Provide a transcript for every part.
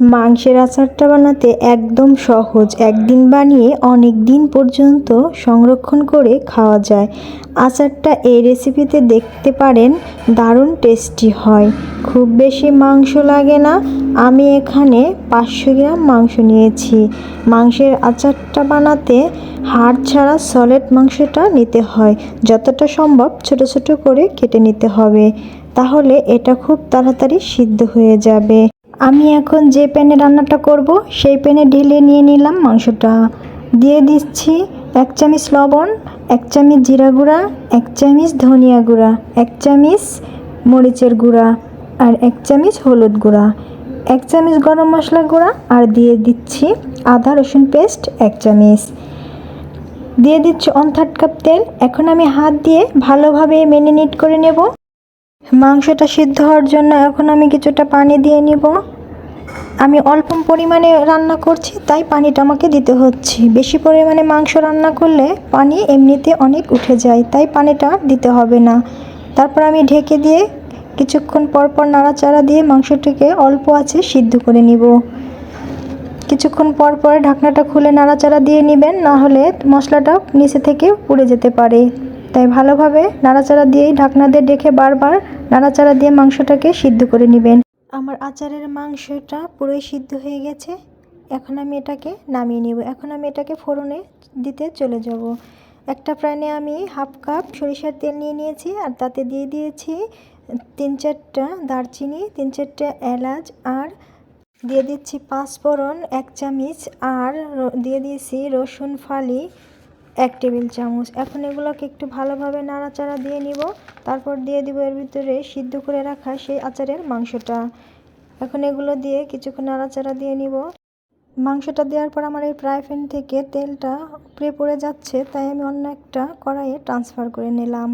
মাংসের আচারটা বানাতে একদম সহজ। একদিন বানিয়ে অনেক দিন পর্যন্ত সংরক্ষণ করে খাওয়া যায়। আচারটা এই রেসিপিতে দেখতে পারেন, দারুণ টেস্টি হয়। খুব বেশি মাংস লাগে না। আমি এখানে 500 গ্রাম মাংস নিয়েছি। মাংসের আচারটা বানাতে হাড় ছাড়া সলিড মাংসটা নিতে হয়। যতটা সম্ভব ছোট ছোট করে কেটে নিতে হবে, তাহলে এটা খুব তাড়াতাড়ি সিদ্ধ হয়ে যাবে। আমি এখন যে প্যানে রান্নাটা করব সেই প্যানে ঢেলে নিয়ে নিলাম মাংসটা। দিয়ে দিচ্ছি 1 চামচ লবণ, 1 চামচ জিরা গুঁড়া, 1 চামচ ধনিয়া গুঁড়া, 1 চামচ মরিচের গুঁড়া আর 1 চামচ হলুদ গুঁড়া, 1 চামচ গরম মশলা গুঁড়া আর দিয়ে দিচ্ছি আদা রসুন পেস্ট 1 চামচ। দিয়ে দিচ্ছি 1/3 কাপ তেল। এখন আমি হাত দিয়ে ভালোভাবে ম্যারিনেট করে নেব। মাংসটা সিদ্ধ হওয়ার জন্য এখন আমি কিছুটা পানি দিয়ে নিব। আমি অল্প পরিমাণে রান্না করছি, তাই পানিটা আমাকে দিতে হচ্ছে। বেশি পরিমাণে মাংস রান্না করলে পানি এমনিতে অনেক উঠে যায়, তাই পানিটা দিতে হবে না। তারপর আমি ঢেকে দিয়ে কিছুক্ষণ পর নাড়াচাড়া দিয়ে মাংসটিকে অল্প আঁচে সিদ্ধ করে নিব। কিছুক্ষণ পর ঢাকনাটা খুলে নাড়াচাড়া দিয়ে নেবেন, না হলে মশলাটা নিচে থেকে পুড়ে যেতে পারে। তাই ভালোভাবে নাড়াচাড়া দিয়েই ঢাকনা দিয়ে ঢেকে বারবার নাড়াচাড়া দিয়ে মাংসটাকে সিদ্ধ করে নেবেন। আমার আচারের মাংসটা পুরোই সিদ্ধ হয়ে গেছে। এখন আমি এটাকে নামিয়ে নেব। এখন আমি এটাকে ফোড়নে দিতে চলে যাব। একটা প্যানে আমি 1/2 কাপ সরিষার তেল নিয়ে নিয়েছি আর তাতে দিয়ে দিয়েছি 3-4টা দারচিনি, 3-4টা এলাচ আর দিয়ে দিচ্ছি 5 ফোড়ন 1 চামচ আর দিয়ে দিয়েছি রসুন ফালি 1 টেবিল চামচ। এখন এগুলোকে একটু ভালোভাবে নাড়াচাড়া দিয়ে নিব। তারপর দিয়ে দিব এর ভিতরে সিদ্ধ করে রাখা সেই আচারের মাংসটা। এখন এগুলো দিয়ে কিছুক্ষণ নাড়াচাড়া দিয়ে নিব। মাংসটা দেওয়ার পর আমার এই ফ্রাই প্যান থেকে তেলটা উপরে পড়ে যাচ্ছে, তাই আমি অন্য একটা কড়াইয়ে ট্রান্সফার করে নিলাম।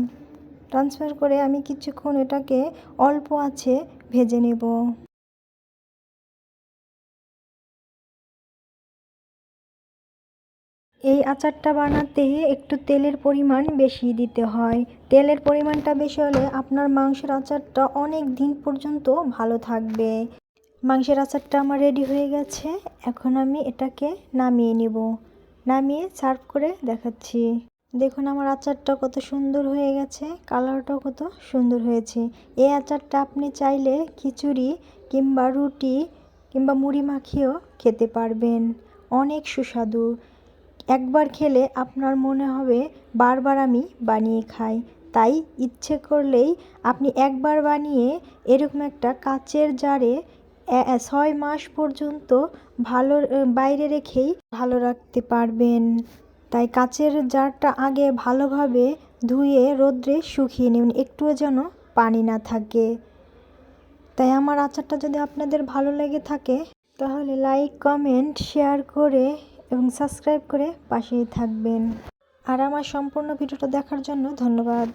ট্রান্সফার করে আমি কিছুক্ষণ এটাকে অল্প আঁচে ভেজে নেব। এই আচারটা বানাতে একটু তেলের পরিমাণ বেশি দিতে হয়। তেলের পরিমাণটা বেশি হলে আপনার মাংসের আচারটা অনেক দিন পর্যন্ত ভালো থাকবে। মাংসের আচারটা আমার রেডি হয়ে গেছে। এখন আমি এটাকে নামিয়ে নেব। নামিয়ে সার্ভ করে দেখাচ্ছি। দেখুন আমার আচারটা কত সুন্দর হয়ে গেছে, কালারটাও কত সুন্দর হয়েছে। এই আচারটা আপনি চাইলে খিচুড়ি কিংবা রুটি কিংবা মুড়ি মাখিয়েও খেতে পারবেন। অনেক সুস্বাদু। একবার খেলে আপনার মনে হবে বারবার আমি বানিয়ে খাই। তাই ইচ্ছে করলেই আপনি একবার বানিয়ে এরকম একটা কাচের জারে 6 মাস পর্যন্ত ভালো বাইরে রেখেই ভালো রাখতে পারবেন। তাই কাচের জারটা আগে ভালোভাবে ধুয়ে রোদ্রে শুকিয়ে নেবেন, একটুও যেন পানি না থাকে। তাই আমার আচারটা যদি আপনাদের ভালো লেগে থাকে তাহলে লাইক, কমেন্ট, শেয়ার করে এবং সাবস্ক্রাইব করে পাশেই থাকবেন। আর আমার সম্পূর্ণ ভিডিওটা দেখার জন্য ধন্যবাদ।